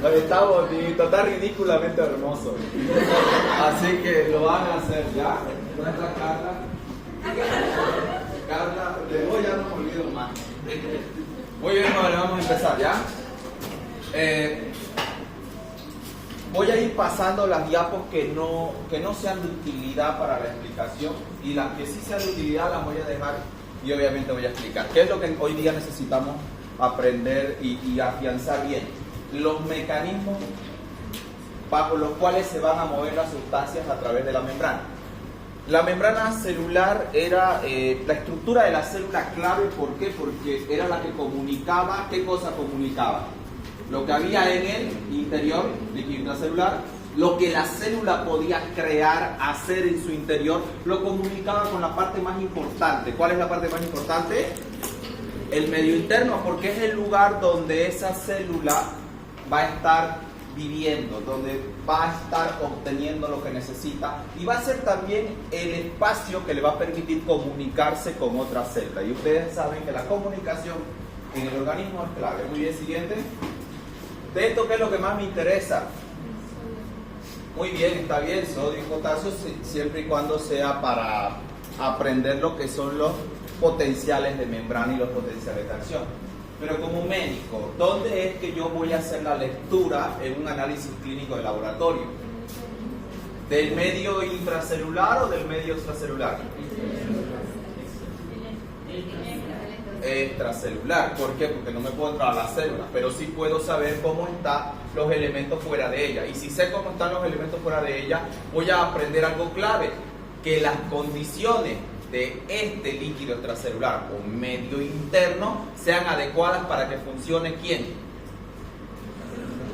Está bonito, está ridículamente hermoso. Así que lo van a hacer ya. ¿Dónde está Carla? Carla, de hoy ya no me olvido más. Muy bien, vamos a empezar ya. Voy a ir pasando las diapos que no sean de utilidad para la explicación, y las que sí sean de utilidad las voy a dejar y obviamente voy a explicar. ¿Qué es lo que hoy día necesitamos aprender y afianzar bien? Los mecanismos bajo los cuales se van a mover las sustancias a través de la membrana. La membrana celular era la estructura de la célula clave. ¿Por qué? Porque era la que comunicaba. ¿Qué cosa comunicaba? Lo que había en el interior, líquido intracelular, lo que la célula podía crear, hacer en su interior, lo comunicaba con la parte más importante. ¿Cuál es la parte más importante? El medio interno, porque es el lugar donde esa célula va a estar viviendo, donde va a estar obteniendo lo que necesita, y va a ser también el espacio que le va a permitir comunicarse con otra célula. Y ustedes saben que la comunicación en el organismo es clave. Muy bien, siguiente. De esto, ¿qué es lo que más me interesa? Muy bien, está bien, sodio y potasio, siempre y cuando sea para aprender lo que son los potenciales de membrana y los potenciales de acción. Pero como médico, ¿dónde es que yo voy a hacer la lectura en un análisis clínico de laboratorio? ¿Del medio intracelular o del medio extracelular? Extracelular. ¿Por qué? Porque no me puedo entrar a las células, pero sí puedo saber cómo están los elementos fuera de ella. Y si sé cómo están los elementos fuera de ella, voy a aprender algo clave: que las condiciones de este líquido extracelular o medio interno sean adecuadas para que funcione ¿quién?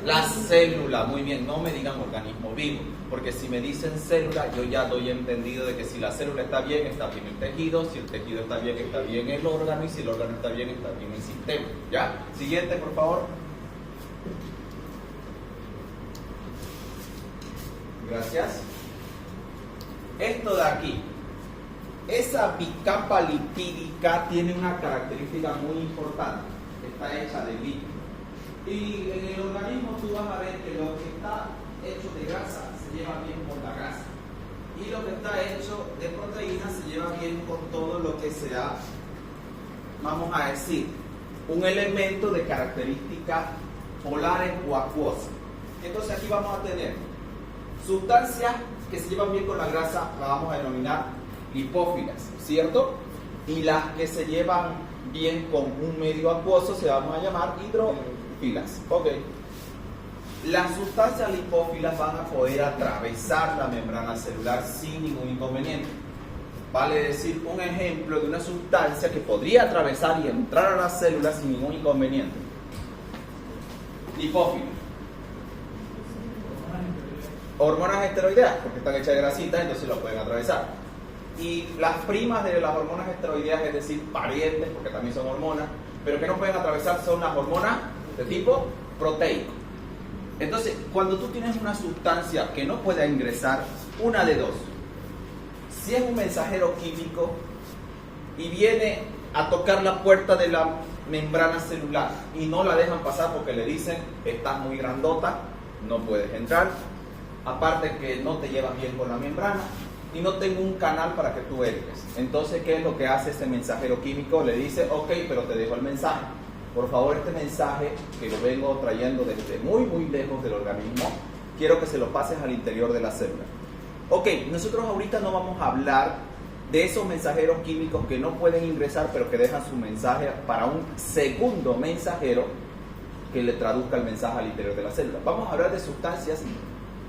La célula. Muy bien, no me digan organismo vivo, porque si me dicen célula, yo ya doy entendido de que si la célula está bien el tejido, si el tejido está bien el órgano, y si el órgano está bien el sistema. ¿Ya? Siguiente, por favor. Gracias. Esto de aquí, esa bicapa lipídica tiene una característica muy importante: está hecha de lípido. Y en el organismo tú vas a ver que lo que está hecho de grasa se lleva bien con la grasa, y lo que está hecho de proteína se lleva bien con todo lo que sea, vamos a decir, un elemento de características polares o acuosas. Entonces aquí vamos a tener sustancias que se llevan bien con la grasa, la vamos a denominar lipófilas, ¿cierto? Y las que se llevan bien con un medio acuoso se vamos a llamar hidrofilas. Ok. Las sustancias lipófilas van a poder atravesar la membrana celular sin ningún inconveniente. Vale decir, un ejemplo de una sustancia que podría atravesar y entrar a las células sin ningún inconveniente: lipófilas. Hormonas esteroideas, porque están hechas de grasita, entonces lo pueden atravesar. Y las primas de las hormonas esteroideas, es decir, parientes, porque también son hormonas, pero que no pueden atravesar, son las hormonas de tipo proteico. Entonces, cuando tú tienes una sustancia que no pueda ingresar, una de dos: si es un mensajero químico y viene a tocar la puerta de la membrana celular y no la dejan pasar porque le dicen estás muy grandota, no puedes entrar, aparte que no te llevas bien con la membrana y no tengo un canal para que tú entres. Entonces, ¿qué es lo que hace ese mensajero químico? Le dice, ok, pero te dejo el mensaje. Por favor, este mensaje, que lo vengo trayendo desde muy lejos del organismo, quiero que se lo pases al interior de la célula. Ok, nosotros ahorita no vamos a hablar de esos mensajeros químicos que no pueden ingresar, pero que dejan su mensaje para un segundo mensajero que le traduzca el mensaje al interior de la célula. Vamos a hablar de sustancias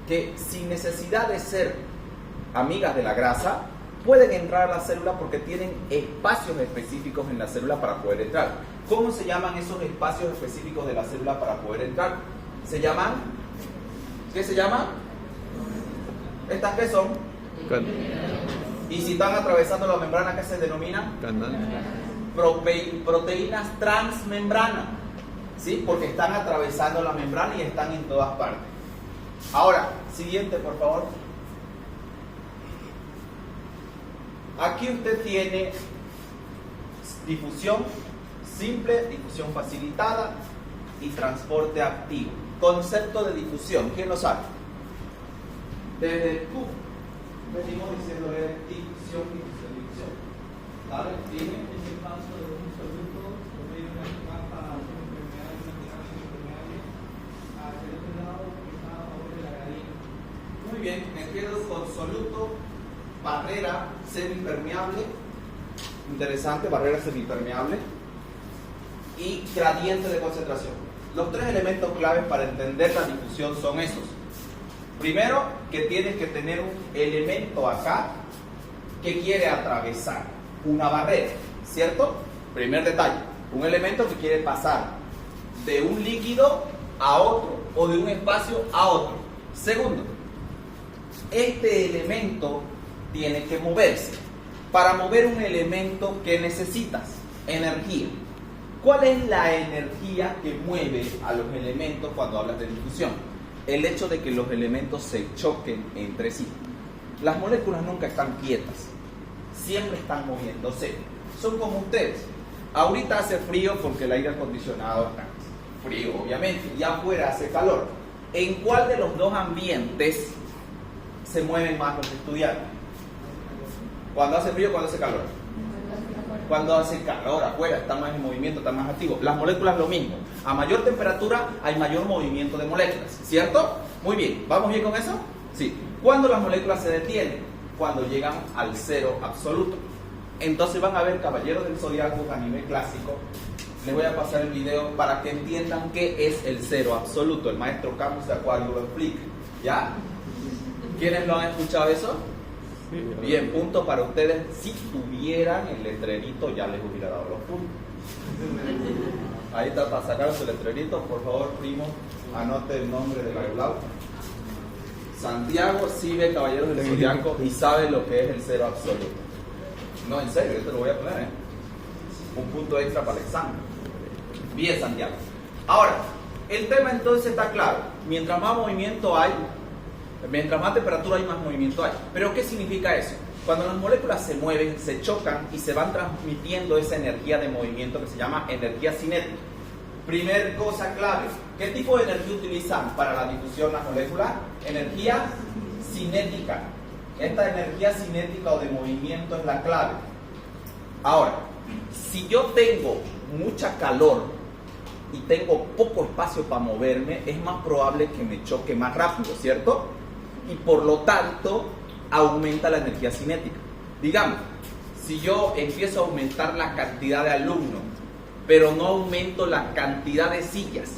que, sin necesidad de ser amigas de la grasa, pueden entrar a la célula porque tienen espacios específicos en la célula para poder entrar. ¿Cómo se llaman esos espacios específicos de la célula para poder entrar? Se llaman, ¿qué se llaman? ¿Estas qué son? Y si están atravesando la membrana, ¿qué se denomina? Proteínas transmembrana, ¿sí? Porque están atravesando la membrana y están en todas partes. Ahora, siguiente, por favor. Aquí usted tiene difusión simple, difusión facilitada y transporte activo. concepto de difusión? ¿Quién lo sabe? Desde Q venimos diciéndole difusión. ¿Vale? Dime. Es el paso de un soluto por medio de una capa semipermeable, impermeable, hacia el otro lado que está a favor de la gradina. Muy bien, me quedo con soluto, barrera semipermeable, interesante, barrera semipermeable, y gradiente de concentración. Los tres elementos claves para entender la difusión son esos. Primero, que tienes que tener un elemento acá que quiere atravesar una barrera, ¿cierto? Primer detalle, un elemento que quiere pasar de un líquido a otro o de un espacio a otro. Segundo, este elemento tiene que moverse. Para mover un elemento, ¿qué necesitas? Energía. ¿Cuál es la energía que mueve a los elementos cuando hablas de difusión? El hecho de que los elementos se choquen entre sí. Las moléculas nunca están quietas, siempre están moviéndose. Son como ustedes. Ahorita hace frío porque el aire acondicionado está frío, obviamente, y afuera hace calor. ¿En cuál de los dos ambientes se mueven más los estudiantes? ¿Cuando hace frío o cuando hace calor? Cuando hace calor afuera, está más en movimiento, está más activo. Las moléculas lo mismo. A mayor temperatura hay mayor movimiento de moléculas, ¿cierto? Muy bien, ¿vamos bien con eso? Sí. ¿Cuándo las moléculas se detienen? Cuando llegan al cero absoluto. Entonces van a ver Caballeros del Zodiaco, anime clásico. Les voy a pasar el video para que entiendan qué es el cero absoluto. El maestro Camus de Acuario lo explica. ¿Ya? ¿Quiénes lo han escuchado eso? Bien, punto para ustedes. Si tuvieran el letrerito ya les hubiera dado los puntos. Ahí está, para sacar su letrerito, por favor, primo, anote el nombre del aulado. Santiago sí ve Caballeros del Zodiaco y sabe lo que es el cero absoluto. No, en serio, yo te lo voy a poner, un punto extra para el examen. Bien, Santiago. Ahora, el tema entonces está claro. Mientras más movimiento hay, mientras más temperatura hay, más movimiento hay. ¿Pero qué significa eso? Cuando las moléculas se mueven, se chocan y se van transmitiendo esa energía de movimiento que se llama energía cinética. Primer cosa clave, ¿qué tipo de energía utilizan para la difusión las moléculas? Energía cinética. Esta energía cinética o de movimiento es la clave. Ahora, si yo tengo mucha calor y tengo poco espacio para moverme, es más probable que me choque más rápido, ¿cierto? Y por lo tanto, aumenta la energía cinética. Digamos, si yo empiezo a aumentar la cantidad de alumnos, pero no aumento la cantidad de sillas,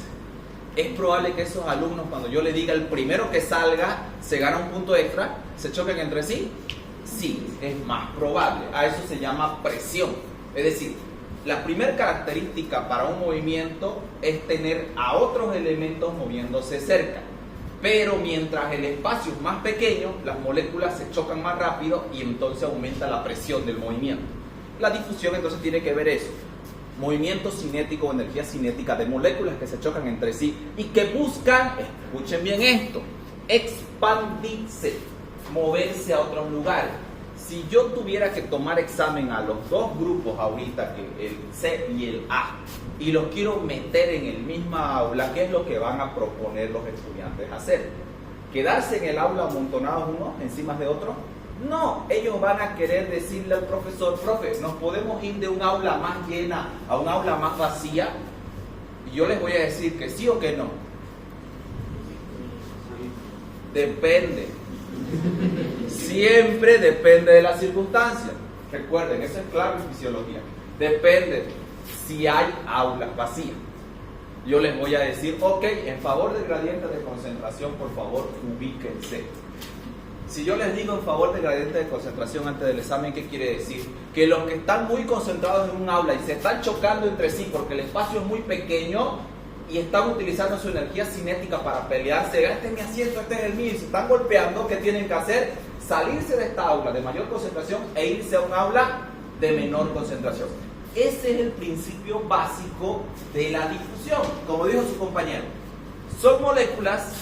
es probable que esos alumnos, cuando yo le diga el primero que salga, se gana un punto extra, se choquen entre sí. Sí, es más probable. A eso se llama presión. Es decir, la primera característica para un movimiento es tener a otros elementos moviéndose cerca. Pero mientras el espacio es más pequeño, las moléculas se chocan más rápido y entonces aumenta la presión del movimiento. La difusión entonces tiene que ver eso. Movimiento cinético o energía cinética de moléculas que se chocan entre sí y que buscan, escuchen bien esto, expandirse, moverse a otros lugares. Si yo tuviera que tomar examen a los dos grupos ahorita, que el C y el A, y los quiero meter en el misma aula, ¿qué es lo que van a proponer los estudiantes hacer? ¿Quedarse en el aula amontonados unos encima de otros? No, ellos van a querer decirle al profesor, profe, ¿nos podemos ir de un aula más llena a un aula más vacía? Y yo les voy a decir que sí o que no. Depende. Siempre depende de las circunstancias. Recuerden, eso es claro en fisiología. Depende si hay aulas vacías. Yo les voy a decir, ok, en favor del gradiente de concentración, por favor, ubíquense. Si yo les digo en favor del gradiente de concentración antes del examen, ¿qué quiere decir? Que los que están muy concentrados en un aula y se están chocando entre sí porque el espacio es muy pequeño y están utilizando su energía cinética para pelearse, este es mi asiento, este es el mío, y se están golpeando, ¿qué tienen que hacer? Salirse de esta aula de mayor concentración e irse a un aula de menor concentración. Ese es el principio básico de la difusión. Como dijo su compañero, son moléculas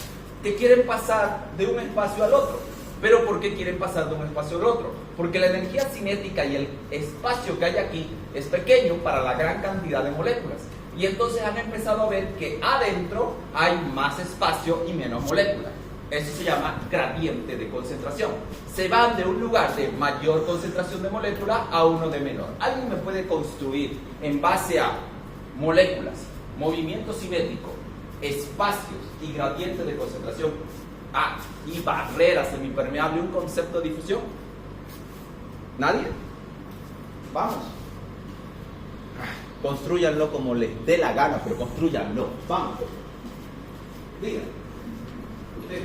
que quieren pasar de un espacio al otro. ¿Pero por qué quieren pasar de un espacio al otro? Porque la energía cinética y el espacio que hay aquí es pequeño para la gran cantidad de moléculas. Y entonces han empezado a ver que adentro hay más espacio y menos moléculas. Eso se llama gradiente de concentración. Se van de un lugar de mayor concentración de moléculas a uno de menor. ¿Alguien me puede construir en base a moléculas, movimiento simétrico, espacios y gradiente de concentración y barreras semipermeables un concepto de difusión? ¿Nadie? Vamos. Construyanlo como les dé la gana, pero construyanlo. Vamos. Diga. Usted.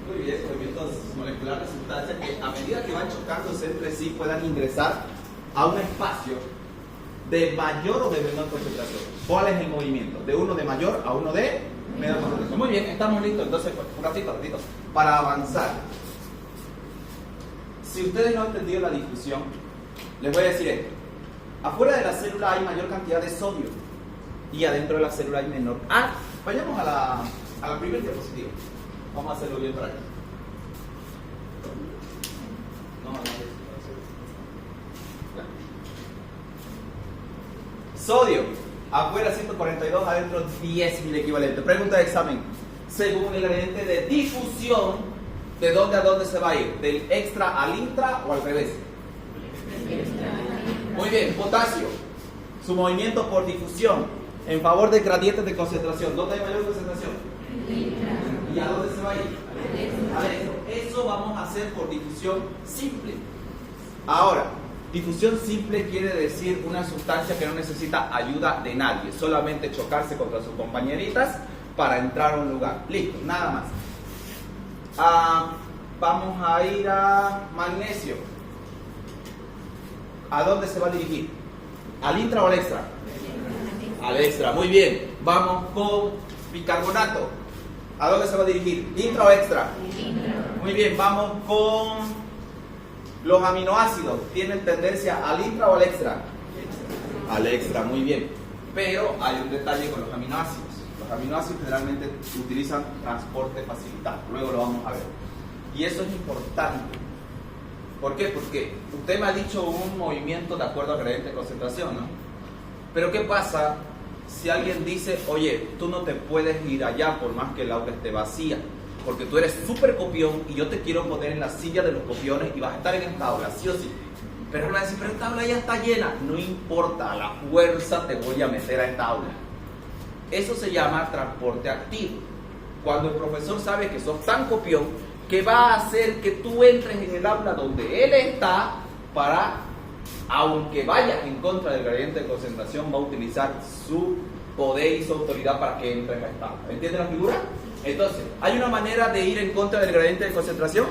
Muy bien, movimientos moleculares, sustancias que a medida que van chocándose entre sí puedan ingresar a un espacio de mayor o de menor concentración. ¿Cuál es el movimiento? De uno de mayor a uno de menor concentración. Muy bien, estamos listos. Entonces, un ratito, para avanzar. Si ustedes no han entendido la difusión, les voy a decir esto. Afuera de la célula hay mayor cantidad de sodio y adentro de la célula hay menor. Vayamos a la primera diapositiva. Vamos a hacerlo bien para aquí. Sodio, afuera 142, adentro 10.000 equivalente. Pregunta de examen. Según el gradiente de difusión, ¿de dónde a dónde se va a ir? ¿Del extra al intra o al revés? Muy bien, potasio. Su movimiento por difusión en favor de gradientes de concentración. ¿Dónde hay mayor concentración? ¿Y a dónde se va a ir? Adentro. Eso vamos a hacer por difusión simple. Ahora, difusión simple quiere decir una sustancia que no necesita ayuda de nadie, solamente chocarse contra sus compañeritas para entrar a un lugar. Listo, nada más. Vamos a ir a magnesio. ¿A dónde se va a dirigir? ¿Al intra o al extra? Al extra, muy bien. Vamos con bicarbonato. ¿A dónde se va a dirigir? ¿Intra o extra? Muy bien, vamos con los aminoácidos. ¿Tienen tendencia al intra o al extra? Al extra, muy bien. Pero hay un detalle con los aminoácidos. Los aminoácidos generalmente utilizan transporte facilitado. Luego lo vamos a ver. Y eso es importante. ¿Por qué? Porque usted me ha dicho un movimiento de acuerdo al gradiente de concentración, ¿no? Pero ¿qué pasa si alguien dice, oye, tú no te puedes ir allá por más que el aula esté vacía? Porque tú eres súper copión y yo te quiero poner en la silla de los copiones y vas a estar en esta aula, sí o sí. Pero él va a decir, pero esta aula ya está llena. No importa, a la fuerza te voy a meter a esta aula. Eso se llama transporte activo. Cuando el profesor sabe que sos tan copión que va a hacer que tú entres en el aula donde él está para, aunque vayas en contra del gradiente de concentración, va a utilizar su poder y su autoridad para que entres a esta aula. ¿Entiende la figura? Entonces, ¿hay una manera de ir en contra del gradiente de concentración?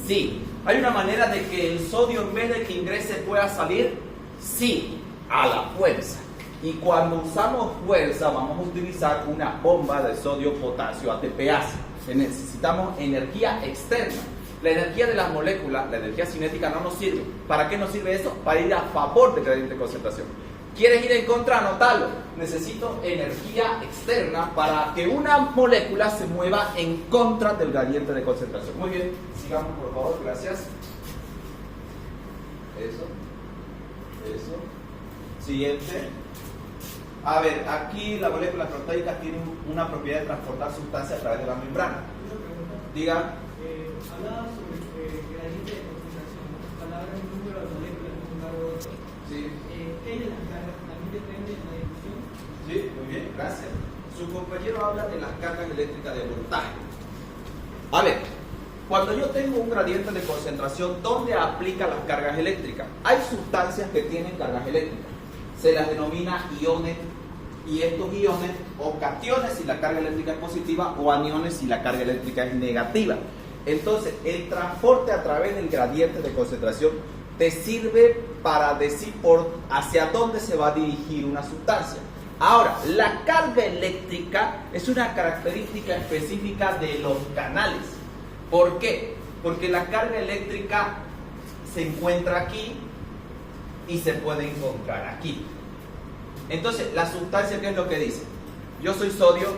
Sí. ¿Hay una manera de que el sodio en vez de que ingrese pueda salir? Sí, a la fuerza. Y cuando usamos fuerza vamos a utilizar una bomba de sodio-potasio ATPase. Necesitamos energía externa. La energía de las moléculas, la energía cinética no nos sirve. ¿Para qué nos sirve eso? Para ir a favor del gradiente de concentración. ¿Quieres ir en contra? Anótalo. Necesito energía externa para que una molécula se mueva en contra del gradiente de concentración. Muy bien, sigamos por favor, gracias. Eso. Siguiente. A ver, aquí la molécula proteica tiene una propiedad de transportar sustancias a través de la membrana. Diga. Hablaba sobre gradiente de concentración, palabras en número de moléculas en un lugar u otro. Sí. ¿Qué hay de las cargas? ¿También depende de la difusión? Sí, muy bien, gracias. Su compañero habla de las cargas eléctricas de voltaje. A ver, cuando yo tengo un gradiente de concentración, ¿dónde aplica las cargas eléctricas? Hay sustancias que tienen cargas eléctricas. Se las denomina iones, y estos iones o cationes si la carga eléctrica es positiva o aniones si la carga eléctrica es negativa. Entonces, el transporte a través del gradiente de concentración te sirve para decir hacia dónde se va a dirigir una sustancia. Ahora, la carga eléctrica es una característica específica de los canales. ¿Por qué? Porque la carga eléctrica se encuentra aquí y se puede encontrar aquí. Entonces, la sustancia, ¿qué es lo que dice? Yo soy sodio,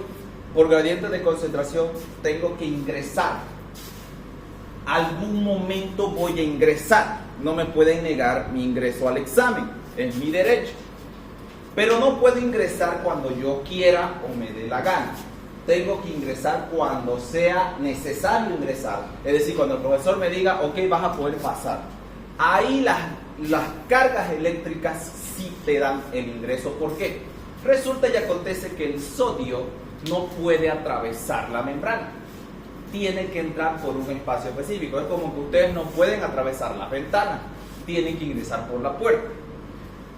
por gradiente de concentración tengo que ingresar. Algún momento voy a ingresar. No me pueden negar mi ingreso al examen. Es mi derecho. Pero no puedo ingresar cuando yo quiera o me dé la gana. Tengo que ingresar cuando sea necesario ingresar. Es decir, cuando el profesor me diga, ok, vas a poder pasar. Ahí las cargas eléctricas sí te dan el ingreso. ¿Por qué? Resulta y acontece que el sodio no puede atravesar la membrana. Tiene que entrar por un espacio específico. Es como que ustedes no pueden atravesar las ventanas. Tienen que ingresar por la puerta.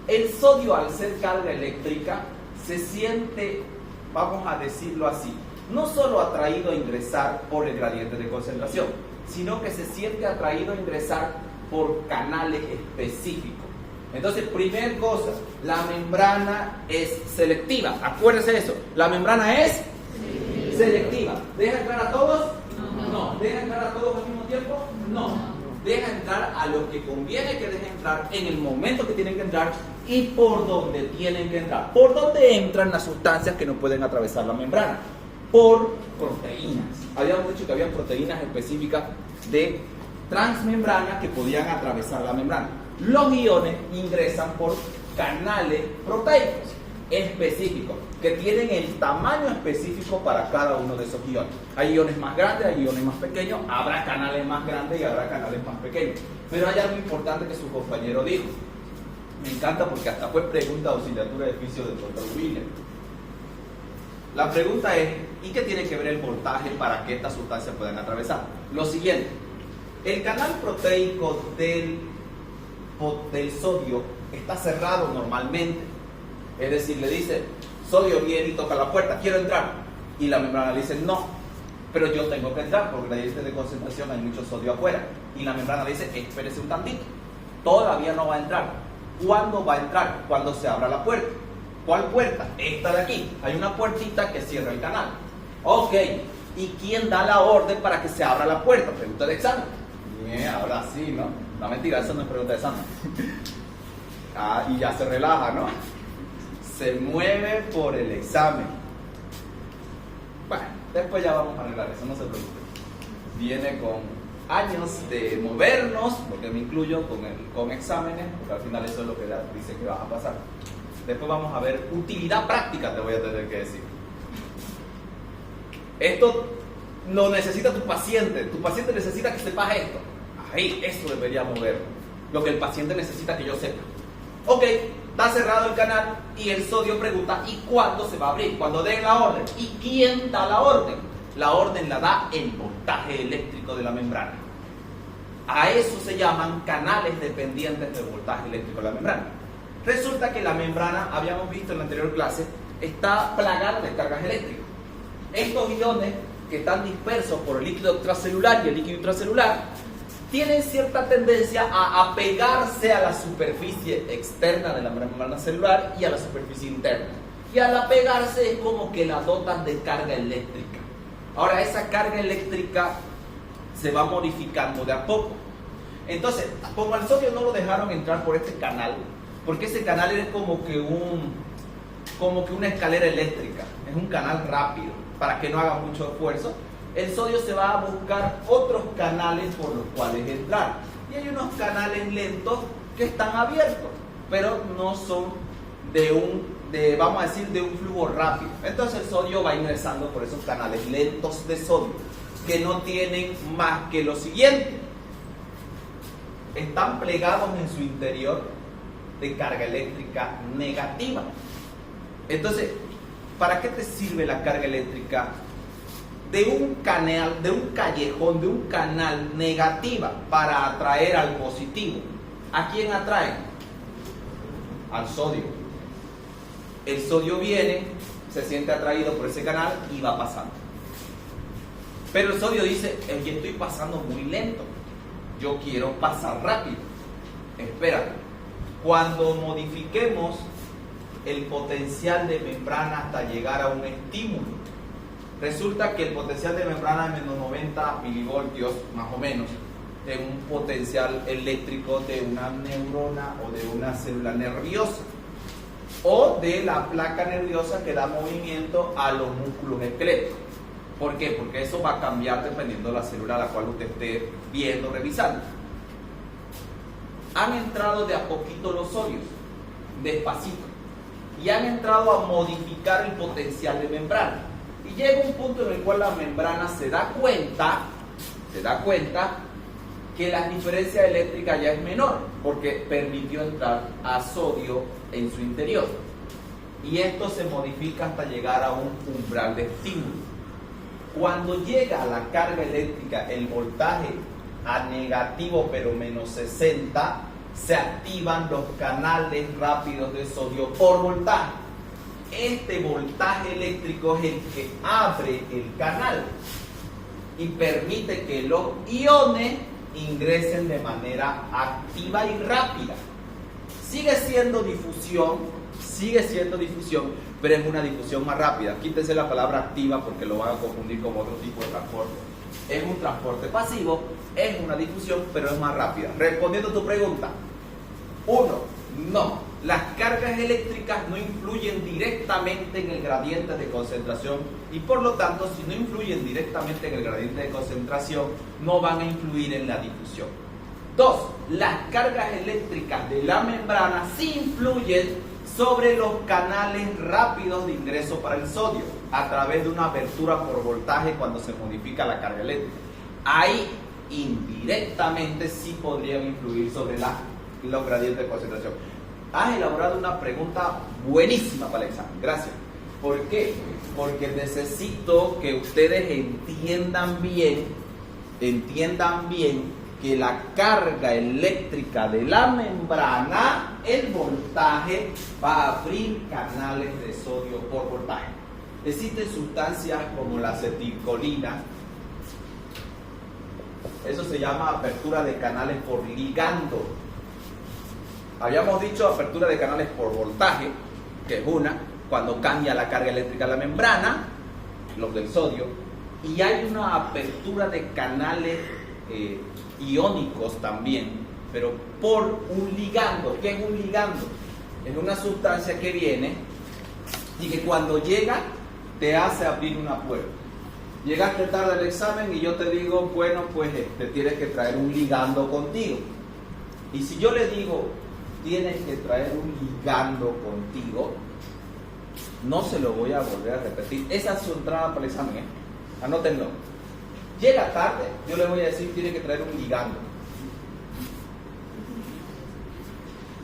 El sodio, al ser carga eléctrica, se siente, vamos a decirlo así, no solo atraído a ingresar por el gradiente de concentración, sino que se siente atraído a ingresar por canales específicos. Entonces, primer cosa, la membrana es selectiva. Acuérdense de eso, la membrana es selectiva. ¿Deja entrar a todos? No. ¿Deja entrar a todos al mismo tiempo? No. Deja entrar a los que conviene que deje entrar en el momento que tienen que entrar y por donde tienen que entrar. ¿Por dónde entran las sustancias que no pueden atravesar la membrana? Por proteínas. Habíamos dicho que había proteínas específicas de transmembrana que podían atravesar la membrana. Los iones ingresan por canales proteicos específicos que tienen el tamaño específico para cada uno de esos iones. Hay iones más grandes, hay iones más pequeños, habrá canales más grandes y habrá canales más pequeños. Pero hay algo importante que su compañero dijo. Me encanta porque hasta fue pregunta de auxiliatura de físico del doctor William. La pregunta es, ¿y qué tiene que ver el voltaje para que estas sustancias puedan atravesar? Lo siguiente, el canal proteico del sodio está cerrado normalmente. Es decir, le dice, sodio viene y toca la puerta, quiero entrar. Y la membrana le dice, no, pero yo tengo que entrar, porque gradiente de concentración hay mucho sodio afuera. Y la membrana le dice, espérese un tantito, todavía no va a entrar. ¿Cuándo va a entrar? Cuando se abra la puerta. ¿Cuál puerta? Esta de aquí. Hay una puertita que cierra el canal. Ok, ¿y quién da la orden para que se abra la puerta? Pregunta de examen. Ahora sí, ¿no? No, mentira, esa no es pregunta de examen. Y ya se relaja, ¿no? Se mueve por el examen. Bueno, después ya vamos a arreglar eso, no se preocupen. Viene con años de movernos, porque me incluyo con exámenes, porque al final eso es lo que dice que vas a pasar. Después vamos a ver utilidad práctica, te voy a tener que decir. Esto lo necesita tu paciente necesita que sepas esto. Ahí, eso debería mover. Lo que el paciente necesita que yo sepa. Ok, está cerrado el canal y el sodio pregunta, ¿y cuándo se va a abrir? Cuando den la orden. ¿Y quién da la orden? La orden la da el voltaje eléctrico de la membrana. A eso se llaman canales dependientes del voltaje eléctrico de la membrana. Resulta que la membrana, habíamos visto en la anterior clase, está plagada de cargas eléctricas. Estos iones que están dispersos por el líquido extracelular y el líquido intracelular tienen cierta tendencia a apegarse a la superficie externa de la membrana celular y a la superficie interna. Y al apegarse es como que la dotan de carga eléctrica. Ahora, esa carga eléctrica se va modificando de a poco. Entonces, como al sodio no lo dejaron entrar por este canal, porque ese canal es como que una escalera eléctrica, es un canal rápido, para que no haga mucho esfuerzo, el sodio se va a buscar otros canales por los cuales entrar. Y hay unos canales lentos que están abiertos, pero no son vamos a decir, de un flujo rápido. Entonces el sodio va ingresando por esos canales lentos de sodio, que no tienen más que lo siguiente. Están plegados en su interior de carga eléctrica negativa. Entonces, ¿para qué te sirve la carga eléctrica de un canal, de un callejón, de un canal negativa para atraer al positivo? ¿A quién atrae? Al sodio. El sodio viene, se siente atraído por ese canal y va pasando. Pero el sodio dice, yo estoy pasando muy lento, yo quiero pasar rápido. Espérate, cuando modifiquemos el potencial de membrana hasta llegar a un estímulo, resulta que el potencial de membrana es menos 90 milivoltios, más o menos, es un potencial eléctrico de una neurona o de una célula nerviosa. o de la placa nerviosa que da movimiento a los músculos esqueléticos. ¿Por qué? Porque eso va a cambiar dependiendo de la célula a la cual usted esté viendo, revisando. Han entrado de a poquito los sodios, despacito, y han entrado a modificar el potencial de membrana. Y llega un punto en el cual la membrana se da cuenta que la diferencia eléctrica ya es menor, porque permitió entrar a sodio en su interior. Y esto se modifica hasta llegar a un umbral de estímulo. Cuando llega a la carga eléctrica, el voltaje a negativo, pero menos 60, se activan los canales rápidos de sodio por voltaje. Este voltaje eléctrico es el que abre el canal y permite que los iones ingresen de manera activa y rápida. Sigue siendo difusión, pero es una difusión más rápida. Quítese la palabra activa porque lo van a confundir con otro tipo de transporte. Es un transporte pasivo, es una difusión, pero es más rápida. Respondiendo a tu pregunta, 1, no. Las cargas eléctricas no influyen directamente en el gradiente de concentración y por lo tanto, si no influyen directamente en el gradiente de concentración, no van a influir en la difusión. 2. Las cargas eléctricas de la membrana sí influyen sobre los canales rápidos de ingreso para el sodio a través de una abertura por voltaje cuando se modifica la carga eléctrica. Ahí indirectamente sí podrían influir sobre los gradientes de concentración. Has elaborado una pregunta buenísima para el examen, gracias. ¿Por qué? Porque necesito que ustedes entiendan bien que la carga eléctrica de la membrana, el voltaje, va a abrir canales de sodio por voltaje. Existen sustancias como la acetilcolina, eso se llama apertura de canales por ligando. Habíamos dicho apertura de canales por voltaje, que es una, cuando cambia la carga eléctrica de la membrana, los del sodio, y hay una apertura de canales iónicos también, pero por un ligando. ¿Qué es un ligando? Es una sustancia que viene y que cuando llega te hace abrir una puerta. Llegaste tarde al examen y yo te digo, bueno, pues te tienes que traer un ligando contigo. Y si yo le digo, tienes que traer un ligando contigo, no se lo voy a volver a repetir. Esa es su entrada para el examen, ¿eh? Anótenlo. Llega tarde, yo le voy a decir, tiene que traer un ligando.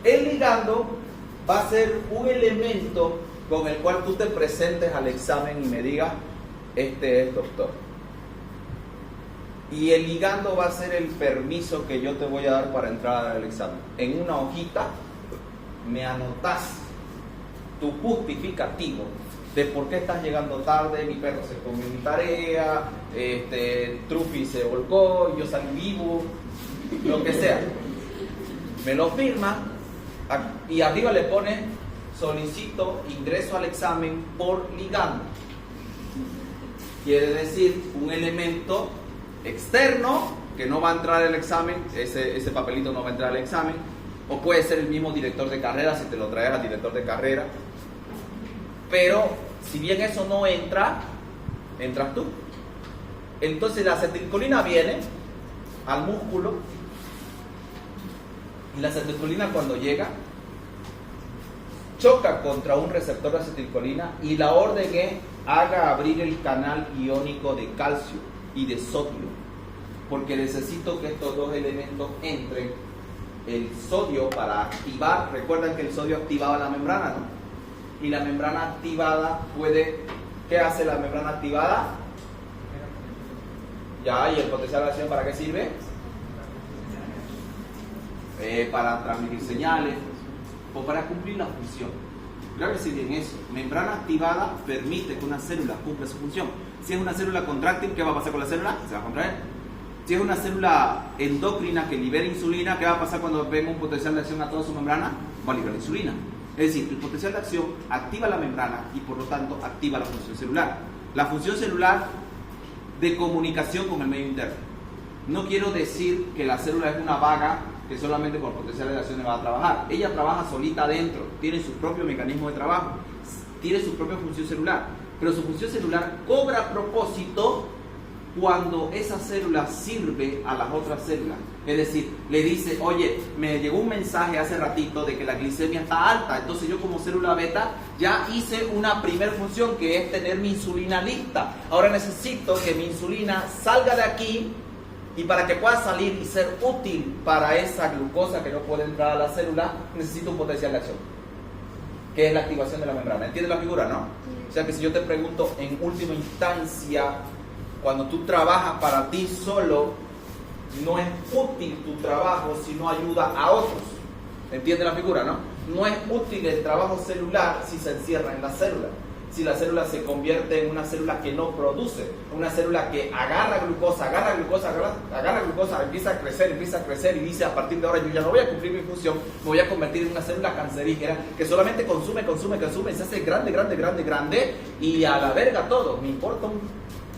El ligando va a ser un elemento con el cual tú te presentes al examen y me digas, este es doctor. Y el ligando va a ser el permiso que yo te voy a dar para entrar al examen. En una hojita me anotas tu justificativo de por qué estás llegando tarde. Mi perro se comió mi tarea, Trufi se volcó, yo salí vivo, lo que sea. Me lo firma y arriba le pone solicito ingreso al examen por ligando. Quiere decir un elemento externo que no va a entrar al examen, ese papelito no va a entrar al examen, o puede ser el mismo director de carrera si te lo traes al director de carrera, pero si bien eso no entra, entras tú. Entonces la acetilcolina viene al músculo y la acetilcolina cuando llega choca contra un receptor de acetilcolina y la orden es haga abrir el canal iónico de calcio y de sodio, porque necesito que estos dos elementos entren. El sodio para activar, recuerdan que el sodio activaba la membrana, ¿no? Y la membrana activada puede, ¿qué hace la membrana activada? Ya, ¿y el potencial de acción para qué sirve? Para transmitir señales o para cumplir la función. Grábese bien eso. Membrana activada permite que una célula cumpla su función. Si es una célula contráctil, ¿qué va a pasar con la célula? Se va a contraer. Si es una célula endocrina que libera insulina, ¿qué va a pasar cuando venga un potencial de acción a toda su membrana? Va a liberar insulina. Es decir, el potencial de acción activa la membrana y por lo tanto activa la función celular. La función celular de comunicación con el medio interno. No quiero decir que la célula es una vaga que solamente con potenciales de acciones va a trabajar. Ella trabaja solita adentro, tiene su propio mecanismo de trabajo, tiene su propia función celular, pero su función celular cobra propósito cuando esa célula sirve a las otras células. Es decir, le dice, oye, me llegó un mensaje hace ratito de que la glicemia está alta, entonces yo como célula beta ya hice una primera función, que es tener mi insulina lista. Ahora necesito que mi insulina salga de aquí, y para que pueda salir y ser útil para esa glucosa que no puede entrar a la célula, necesito un potencial de acción, que es la activación de la membrana. ¿Entiendes la figura, no? O sea que si yo te pregunto, en última instancia, cuando tú trabajas para ti solo, no es útil tu trabajo si no ayuda a otros. ¿Entiendes la figura, no? No es útil el trabajo celular si se encierra en la célula. Si la célula se convierte en una célula que no produce, una célula que agarra glucosa, empieza a crecer y dice, a partir de ahora yo ya no voy a cumplir mi función, me voy a convertir en una célula cancerígena que solamente consume, y se hace grande y a la verga todo, me importa un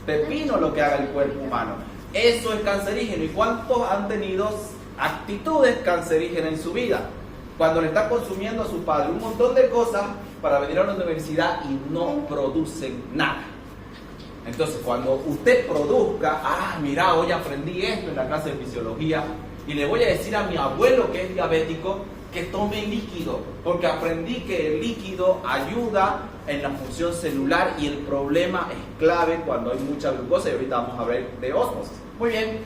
pepino lo que haga el cuerpo humano. Eso es cancerígeno. ¿Y cuántos han tenido actitudes cancerígenas en su vida? Cuando le está consumiendo a su padre un montón de cosas para venir a la universidad y no producen nada. Entonces, cuando usted produzca, mira, hoy aprendí esto en la clase de fisiología y le voy a decir a mi abuelo que es diabético que tome líquido, porque aprendí que el líquido ayuda en la función celular y el problema es clave cuando hay mucha glucosa, y ahorita vamos a ver de ósmosis. Muy bien.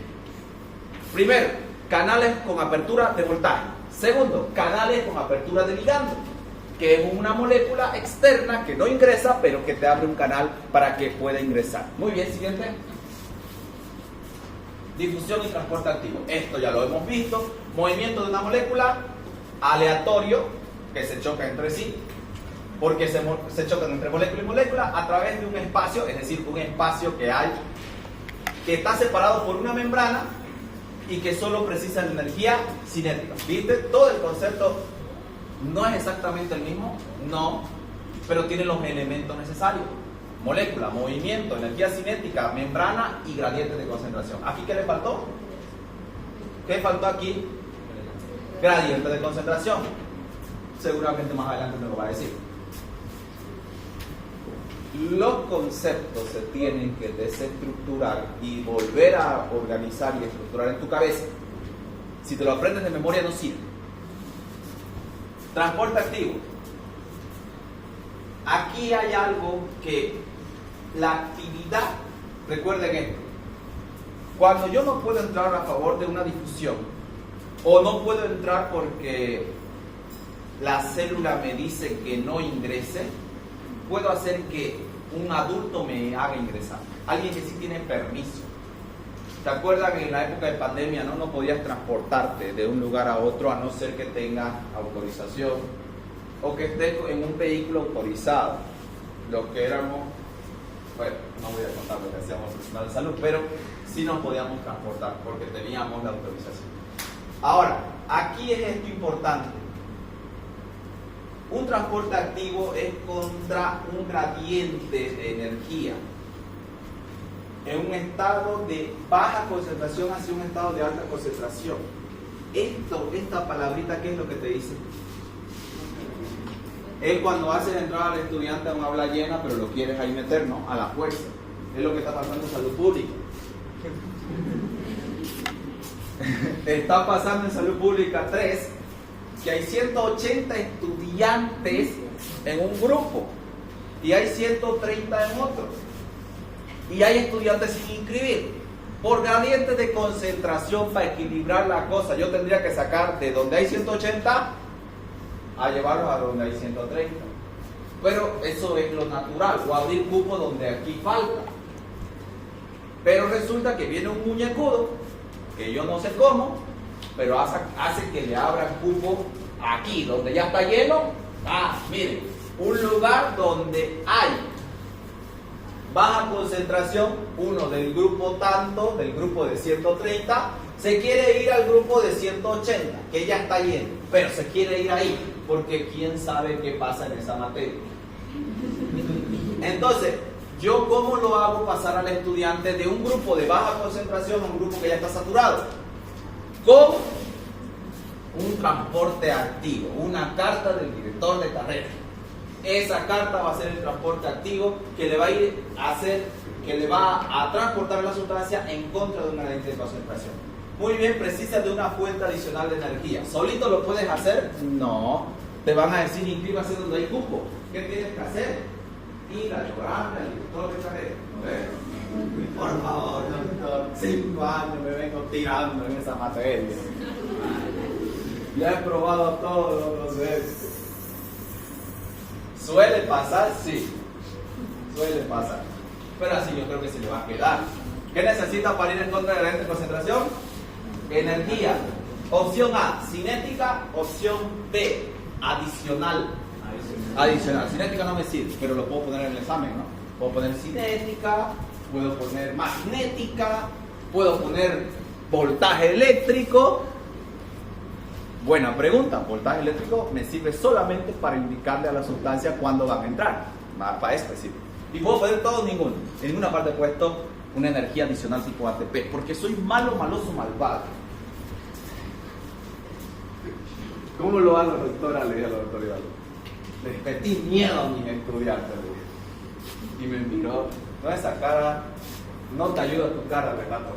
Primero, canales con apertura de voltaje. Segundo, canales con apertura de ligando, que es una molécula externa que no ingresa, pero que te abre un canal para que pueda ingresar. Muy bien, siguiente. Difusión y transporte activo. Esto ya lo hemos visto. Movimiento de una molécula aleatorio que se choca entre sí, porque se chocan entre molécula y molécula a través de un espacio, es decir, un espacio que hay, que está separado por una membrana y que solo precisa la energía cinética. ¿Viste? Todo el concepto no es exactamente el mismo, no, pero tiene los elementos necesarios. Molécula, movimiento, energía cinética, membrana y gradiente de concentración. ¿Aquí qué le faltó? ¿Qué faltó aquí? Gradiente de concentración. Seguramente más adelante me lo va a decir. Los conceptos se tienen que desestructurar y volver a organizar y estructurar en tu cabeza. Si te lo aprendes de memoria no sirve. Transporte activo. Aquí hay algo que la actividad, recuerden esto, cuando yo no puedo entrar a favor de una difusión, o no puedo entrar porque la célula me dice que no ingrese, puedo hacer que un adulto me haga ingresar, alguien que sí tiene permiso. ¿Te acuerdan que en la época de pandemia no podías transportarte de un lugar a otro a no ser que tengas autorización o que estés en un vehículo autorizado? Los que éramos, bueno, no voy a contar lo que hacíamos profesional de salud, pero sí nos podíamos transportar porque teníamos la autorización. Ahora, aquí es esto importante. Un transporte activo es contra un gradiente de energía en un estado de baja concentración hacia un estado de alta concentración. Esta palabrita, ¿qué es lo que te dice? Es cuando haces entrar al estudiante a una aula llena, pero lo quieres ahí meter, ¿no? A la fuerza. Es lo que está pasando en salud pública. Está pasando en salud pública 3, que hay 180 estudiantes en un grupo y hay 130 en otro. Y hay estudiantes sin inscribir. Por gradientes de concentración, para equilibrar la cosa, yo tendría que sacar de donde hay 180 a llevarlos a donde hay 130. Pero eso es lo natural, o abrir cupo donde aquí falta. Pero resulta que viene un muñecudo, que yo no sé cómo, pero hace que le abran cupo aquí, donde ya está lleno. Miren, un lugar donde hay baja concentración, uno del grupo tanto, del grupo de 130, se quiere ir al grupo de 180, que ya está lleno, pero se quiere ir ahí, porque quién sabe qué pasa en esa materia. Entonces, ¿yo cómo lo hago pasar al estudiante de un grupo de baja concentración a un grupo que ya está saturado? Con un transporte activo, una carta del director de carrera. Esa carta va a ser el transporte activo que le va a ir a hacer, que le va a transportar la sustancia en contra de un gradiente de concentración. Muy bien, precisa de una fuente adicional de energía. ¿Solito lo puedes hacer? No. Te van a decir, inscríbase donde hay cupo. ¿Qué tienes que hacer? Ir a llorarle al director de carrera. Por favor, doctor, 5 años me vengo tirando en esa materia. Ya he probado todos los procesos. ¿Suele pasar? Sí. Suele pasar. Pero así yo creo que se le va a quedar. ¿Qué necesita para ir en contra de la gradiente de concentración? Energía. Opción A, cinética. Opción B, adicional. Adicional. Cinética no me sirve, pero lo puedo poner en el examen, ¿no? Puedo poner cinética, puedo poner magnética, puedo poner voltaje eléctrico. Buena pregunta. Voltaje eléctrico me sirve solamente para indicarle a la sustancia cuándo van a entrar. Para específico. Y puedo poner todo o ninguno. En ninguna parte he puesto una energía adicional tipo ATP, porque soy malo, maloso, malvado. ¿Cómo lo hago, doctora? Le dije a la doctora. Les metí miedo a mis estudiantes. Y me miró. No, esa cara no te ayuda tu cara, Renato.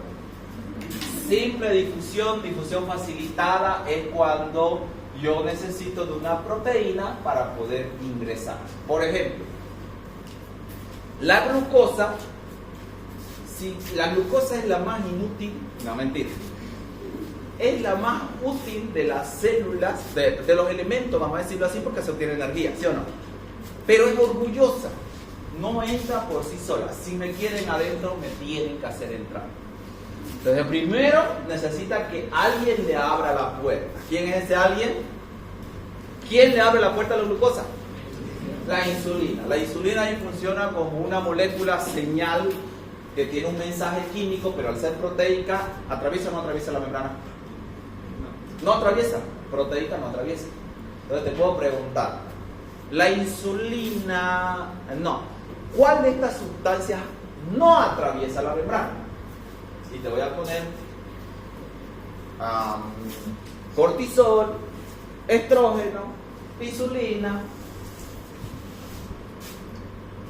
Simple difusión, difusión facilitada es cuando yo necesito de una proteína para poder ingresar. Por ejemplo, la glucosa, si la glucosa es la más inútil, no mentira, es la más útil de las células, de los elementos, vamos a decirlo así, porque se obtiene energía, ¿sí o no? Pero es orgullosa, no entra por sí sola. Si me quieren adentro, me tienen que hacer entrar. Entonces, primero necesita que alguien le abra la puerta. ¿Quién es ese alguien? ¿Quién le abre la puerta a la glucosa? La insulina. La insulina ahí funciona como una molécula señal que tiene un mensaje químico, pero al ser proteica, ¿atraviesa o no atraviesa la membrana? No atraviesa. Proteica no atraviesa. Entonces te puedo preguntar, la insulina, no. ¿Cuál de estas sustancias no atraviesa la membrana? Y te voy a poner cortisol, estrógeno, insulina,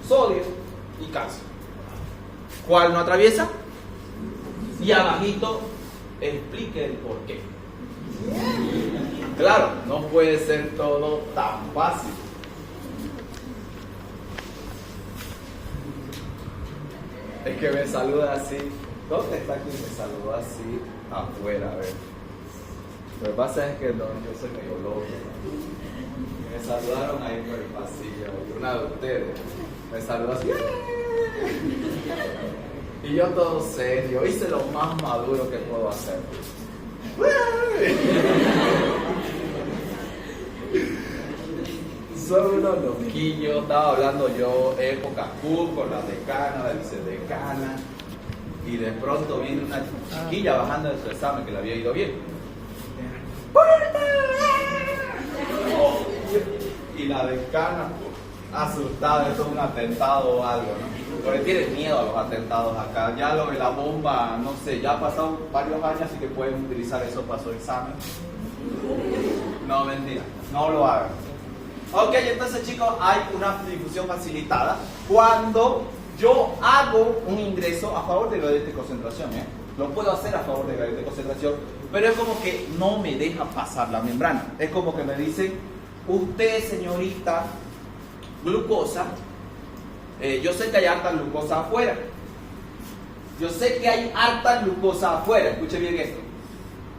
sodio y calcio. ¿Cuál no atraviesa? Y abajito explique el por qué. Claro, no puede ser todo tan fácil. Es que me saluda así. ¿Dónde está quien me saludó así? Afuera, a ver. Lo que pasa es que no, yo soy medio loco. Me saludaron ahí por el pasillo. Y una de ustedes me saludó así. Y yo todo serio. Hice lo más maduro que puedo hacer. Son unos loquillos. Estaba hablando yo época cool con la decana, la vicedecana. Y de pronto viene una chiquilla bajando de su examen que le había ido bien. Y la decana asustada, esto es un atentado o algo, ¿no? Porque tienen miedo a los atentados acá. Ya lo de la bomba, no sé, ya ha pasado varios años, así que pueden utilizar eso para su examen. No, mentira, no lo hagan. Ok, entonces chicos, hay una difusión facilitada cuando yo hago un ingreso a favor de gradiente de concentración, ¿eh? Lo puedo hacer a favor de gradiente de concentración, pero es como que no me deja pasar la membrana. Es como que me dicen, usted señorita glucosa, yo sé que hay harta glucosa afuera. Yo sé que hay harta glucosa afuera, escuche bien esto.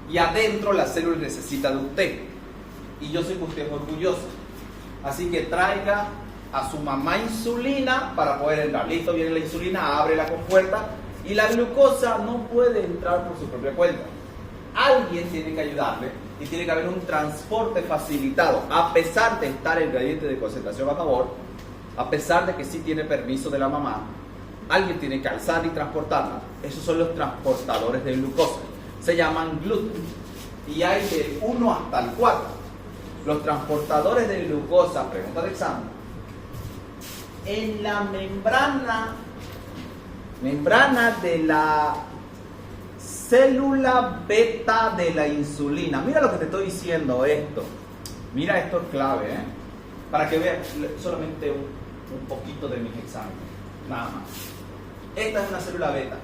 Y adentro la célula necesita de usted. Y yo sé que usted es orgullosa. Así que traiga a su mamá insulina para poder entrar. Listo, viene la insulina, abre la compuerta y la glucosa no puede entrar por su propia cuenta. Alguien tiene que ayudarle y tiene que haber un transporte facilitado. A pesar de estar el gradiente de concentración a favor, a pesar de que sí tiene permiso de la mamá, alguien tiene que alzar y transportarla. Esos son los transportadores de glucosa. Se llaman GLUT. Y hay del 1 hasta el 4. Los transportadores de glucosa, pregunta de examen, en la membrana de la célula beta de la insulina. Mira lo que te estoy diciendo esto. Mira, esto es clave, ¿eh? Para que veas solamente un poquito de mis exámenes. Nada más. Esta es una célula beta.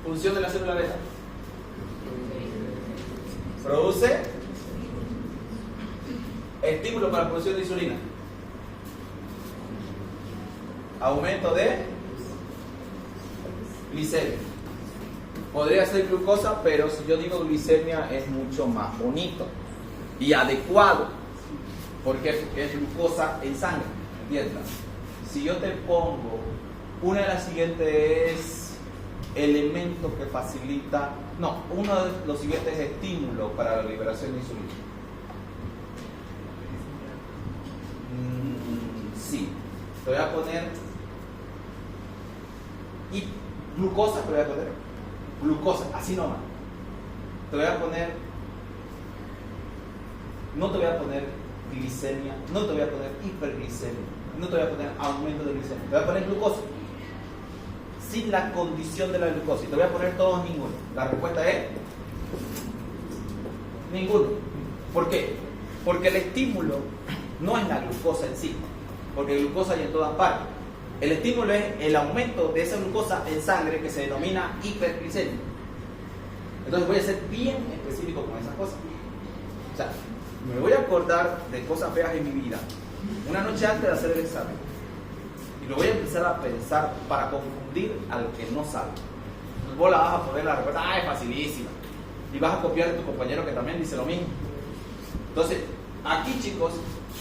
Función de la célula beta. Produce estímulo para la producción de insulina. Aumento de glicemia. Podría ser glucosa, pero si yo digo glicemia es mucho más bonito y adecuado. Porque es glucosa en sangre. ¿Entiendes? Si yo te pongo, una de las siguientes es elemento que facilita, no, uno de los siguientes estímulos para la liberación de insulina. Sí, te voy a poner y glucosa, te voy a poner glucosa, así nomás. Te voy a poner, no te voy a poner glicemia, no te voy a poner hiperglicemia, no te voy a poner aumento de glicemia, te voy a poner glucosa. Sin la condición de la glucosa. Y te voy a poner todos ninguno. La respuesta es ninguno. ¿Por qué? Porque el estímulo no es la glucosa en sí, porque glucosa hay en todas partes. El estímulo es el aumento de esa glucosa en sangre que se denomina hiperglicemia. Entonces voy a ser bien específico con esas cosas. O sea, me voy a acordar de cosas feas en mi vida una noche antes de hacer el examen. Y lo voy a empezar a pensar para confundir al que no sabe. Entonces vos la vas a poner la respuesta, es facilísima. Y vas a copiar de tu compañero que también dice lo mismo. Entonces, aquí chicos,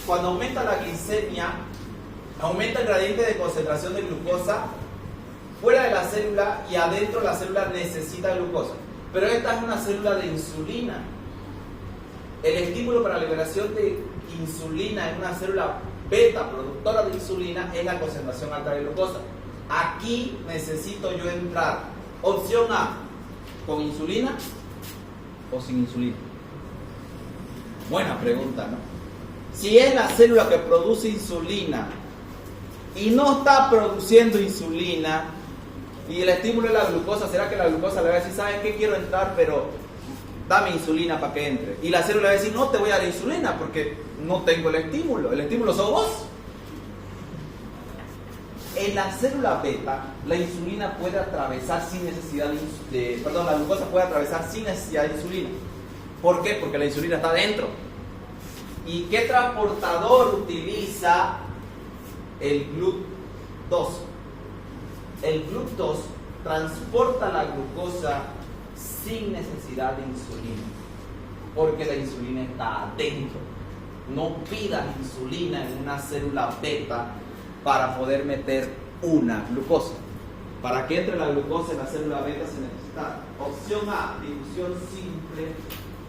cuando aumenta la glicemia, aumenta el gradiente de concentración de glucosa fuera de la célula y adentro la célula necesita glucosa. Pero esta es una célula de insulina. El estímulo para la liberación de insulina en una célula beta productora de insulina es la concentración alta de glucosa. Aquí necesito yo entrar. Opción A, con insulina o sin insulina. Buena pregunta, ¿no? Si es la célula que produce insulina y no está produciendo insulina y el estímulo es la glucosa, ¿será que la glucosa le va a decir, ¿sabes qué? Quiero entrar, pero dame insulina para que entre? Y la célula va a decir, no te voy a dar insulina porque no tengo el estímulo sos vos. En la célula beta, la insulina puede atravesar sin necesidad la glucosa puede atravesar sin necesidad de insulina. ¿Por qué? Porque la insulina está dentro. ¿Y qué transportador utiliza el GLUT2? El GLUT2 transporta la glucosa sin necesidad de insulina, porque la insulina está adentro. No pidas insulina en una célula beta para poder meter una glucosa. Para que entre la glucosa en la célula beta se necesita opción A, difusión simple,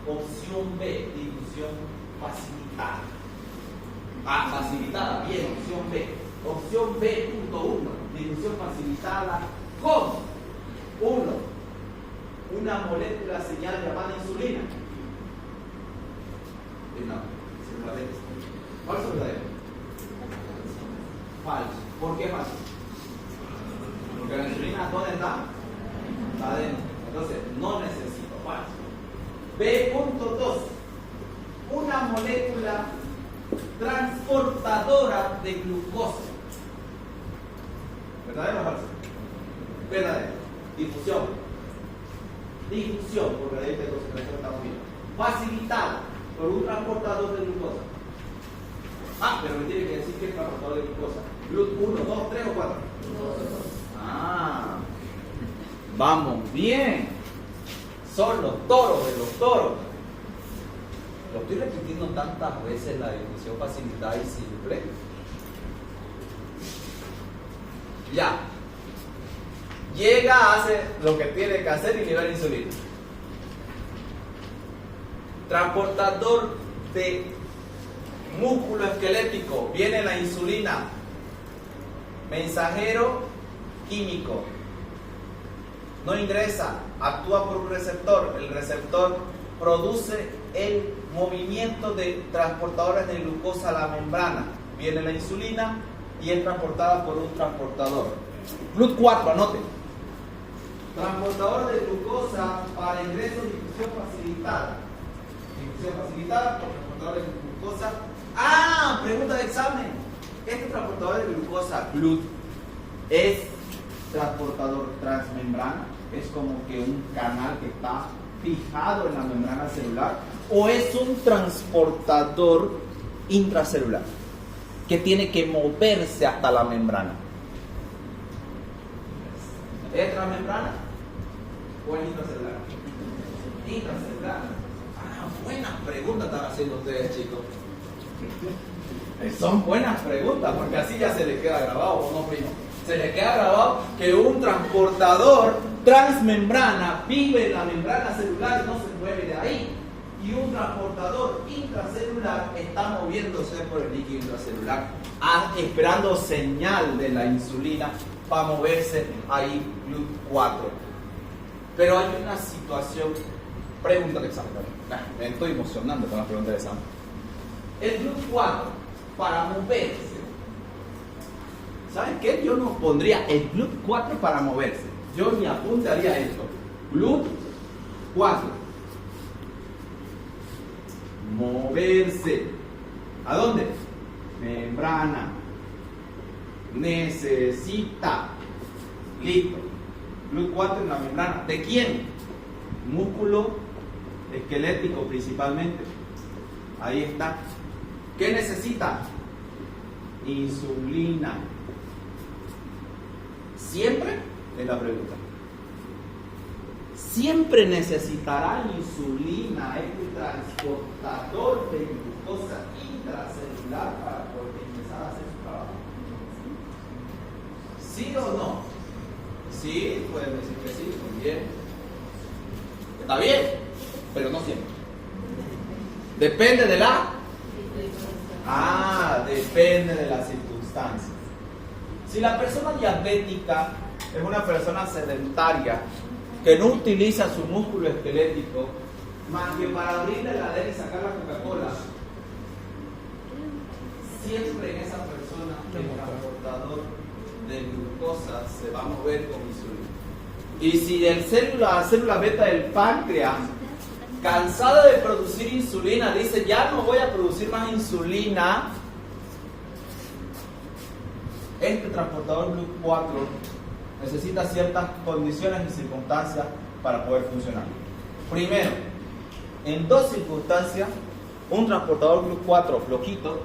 opción B, difusión facilitada. Facilitada, bien, opción B. Opción B.1, difusión facilitada con una molécula señal llamada insulina. No, célula beta. ¿Falso o verdadero? Falso. ¿Por qué falso? Porque la insulina, ¿dónde está? Está adentro. Entonces, no necesito. Falso. B.2. Una molécula transportadora de glucosa. ¿Verdadero o falso? Verdadero. Difusión. Difusión por gradiente de concentración estamos viendo. Facilitada por un transportador de glucosa. Pero me tiene que decir que es transportador de glucosa. GLUT 1, 2, 3 o 4. Vamos bien. Son los toros de los toros. Lo estoy repitiendo tantas veces, la difusión facilitada y simple. Ya. Llega, hace lo que tiene que hacer y libera insulina. Transportador de músculo esquelético. Viene la insulina. Mensajero químico. No ingresa, actúa por un receptor. El receptor produce el movimiento de transportadores de glucosa a la membrana. Viene la insulina y es transportada por un transportador. GLUT 4, anote. Transportador de glucosa para ingreso y difusión facilitada. Difusión facilitada por transportador de glucosa. ¡Ah! Pregunta de examen. Este transportador de glucosa, GLUT, ¿es transportador transmembrana? ¿Es como que un canal que está fijado en la membrana celular? ¿O es un transportador intracelular que tiene que moverse hasta la membrana? ¿Es transmembrana o es intracelular? Intracelular. Ah, buenas preguntas están haciendo ustedes, chicos. Son buenas preguntas, porque así ya se le queda grabado, ¿o no, primo? Se le queda grabado que un transportador transmembrana vive en la membrana celular y no se mueve de ahí. Y un transportador intracelular está moviéndose por el líquido intracelular, esperando señal de la insulina para moverse ahí GLUT4. Pero hay una situación, pregunta de examen. Me estoy emocionando con las preguntas de examen. El GLUT4 para moverse, ¿saben qué? Yo no pondría el GLUT4 para moverse. Yo ni apuntaría esto. GLUT4. Moverse. ¿A dónde? Membrana. Necesita. Listo. GLUT4 en la membrana. ¿De quién? Músculo esquelético principalmente. Ahí está. ¿Qué necesita? Insulina. ¿Siempre? Es la pregunta. Siempre necesitará insulina, este transportador de glucosa intracelular para poder empezar a hacer su trabajo. ¿Sí o no? Sí, pueden decir que sí, muy bien. Está bien, pero no siempre. Depende de la... depende de las circunstancias. Si la persona diabética es una persona sedentaria que no utiliza su músculo esquelético más que para abrir la heladera y sacar la Coca-Cola, siempre en esa persona el transportador de glucosa se va a mover con insulina. Y si la célula beta del páncreas, cansada de producir insulina, dice ya no voy a producir más insulina, este transportador GLUT4 necesita ciertas condiciones y circunstancias para poder funcionar. Primero, en dos circunstancias, un transportador GLUT4 flojito,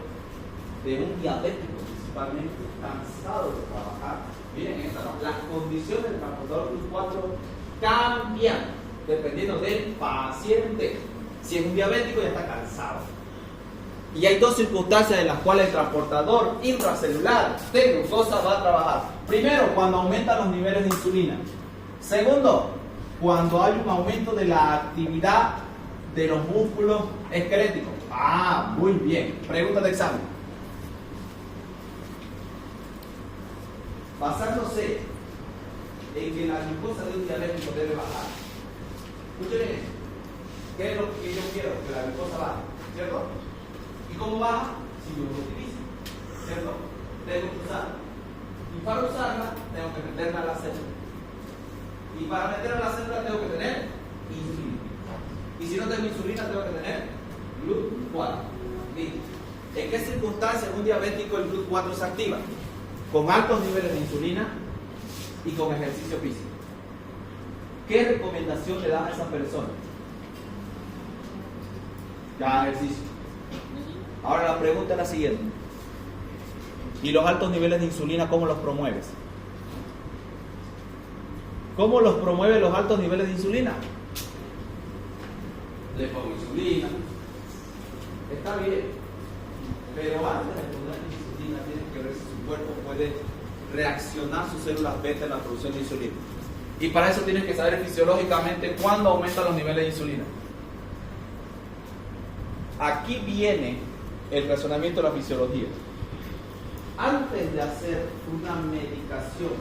de un diabético principalmente, cansado de trabajar, miren esta, ¿no? Las condiciones del transportador GLUT4 cambian dependiendo del paciente. Si es un diabético ya está cansado. Y hay dos circunstancias en las cuales el transportador intracelular de glucosa va a trabajar. Primero, cuando aumentan los niveles de insulina. Segundo, cuando hay un aumento de la actividad de los músculos esqueléticos. Ah, muy bien. Pregunta de examen. Basándose en que la glucosa de un diabético debe bajar. Escuchen esto. ¿Qué es lo que yo quiero? Que la glucosa baje, ¿cierto? ¿Y cómo baja? Si yo lo utilizo, ¿cierto? Tengo que usarla. Y para usarla, tengo que meterla a la célula. Y para meterla a la célula, tengo que tener insulina. Y si no tengo insulina, tengo que tener GLUT4. ¿En qué circunstancias un diabético el GLUT4 se activa? Con altos niveles de insulina y con ejercicio físico. ¿Qué recomendación le das a esa persona? Ya ejercicio. Ahora la pregunta es la siguiente. ¿Y los altos niveles de insulina cómo los promueves? ¿Cómo los promueve los altos niveles de insulina? Le pongo insulina. Está bien. Pero antes de poner insulina tienes que ver si su cuerpo puede reaccionar sus células beta en la producción de insulina. Y para eso tienes que saber fisiológicamente cuándo aumentan los niveles de insulina. Aquí viene el razonamiento de la fisiología. Antes de hacer una medicación,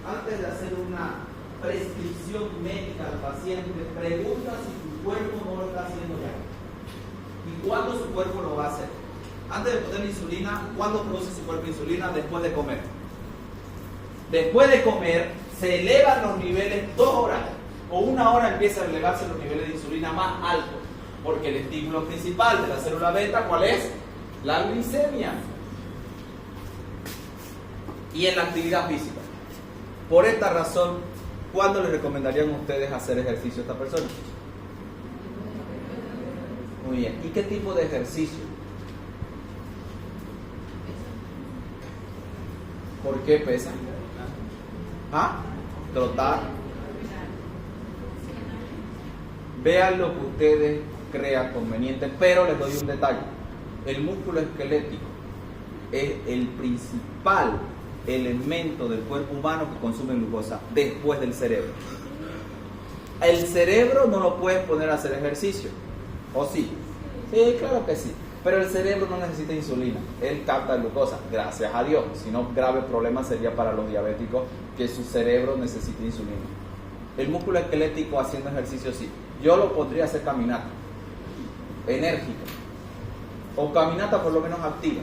antes de hacer una prescripción médica al paciente, pregunta si tu cuerpo no lo está haciendo ya. ¿Y cuándo su cuerpo lo va a hacer? Antes de poner insulina, ¿cuándo produce su cuerpo insulina? Después de comer. Después de comer, se elevan los niveles 2 horas o una hora empiezan a elevarse los niveles de insulina más altos, porque el estímulo principal de la célula beta, ¿cuál es? La glicemia. Y en la actividad física. Por esta razón, ¿cuándo les recomendarían a ustedes hacer ejercicio a esta persona? Muy bien. ¿Y qué tipo de ejercicio? ¿Por qué pesa? ¿Ah? Trotar. Vean lo que ustedes crean conveniente, pero les doy un detalle. El músculo esquelético es el principal elemento del cuerpo humano que consume glucosa después del cerebro. El cerebro no lo puedes poner a hacer ejercicio, ¿o sí? Sí, claro que sí. Pero el cerebro no necesita insulina, él capta glucosa, gracias a Dios. Si no, grave problema sería para los diabéticos que su cerebro necesite insulina. El músculo esquelético haciendo ejercicio sí. Yo lo podría hacer caminata, enérgica, o caminata por lo menos activa,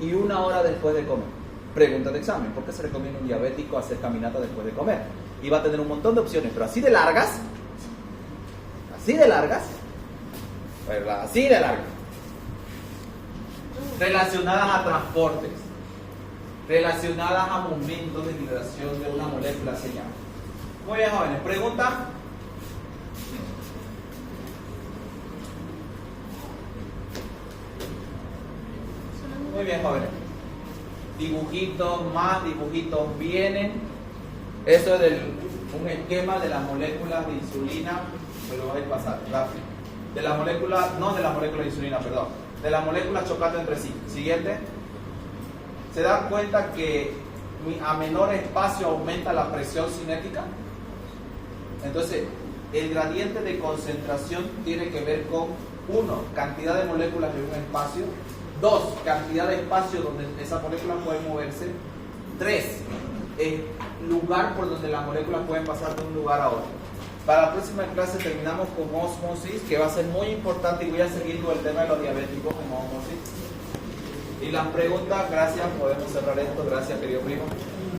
y una hora después de comer. Pregunta de examen, ¿por qué se recomienda a un diabético hacer caminata después de comer? Y va a tener un montón de opciones, pero así de largas, ¿verdad? Así de largas, relacionadas a transportes, relacionadas a momentos de liberación de una molécula señal. Muy bien, jóvenes, pregunta. Muy bien, jóvenes. Dibujitos, más dibujitos vienen. Eso es un esquema de las moléculas de insulina. Me lo voy a pasar rápido. De las moléculas, no de las moléculas de insulina, perdón. De las moléculas chocando entre sí. Siguiente. ¿Se dan cuenta que a menor espacio aumenta la presión cinética? Entonces, el gradiente de concentración tiene que ver con 1, cantidad de moléculas en un espacio. 2, cantidad de espacio donde esa molécula puede moverse. 3, lugar por donde las moléculas pueden pasar de un lugar a otro. Para la próxima clase terminamos con ósmosis, que va a ser muy importante, y voy a seguir con el tema de los diabéticos como ósmosis. Y las preguntas, gracias, podemos cerrar esto, gracias querido primo.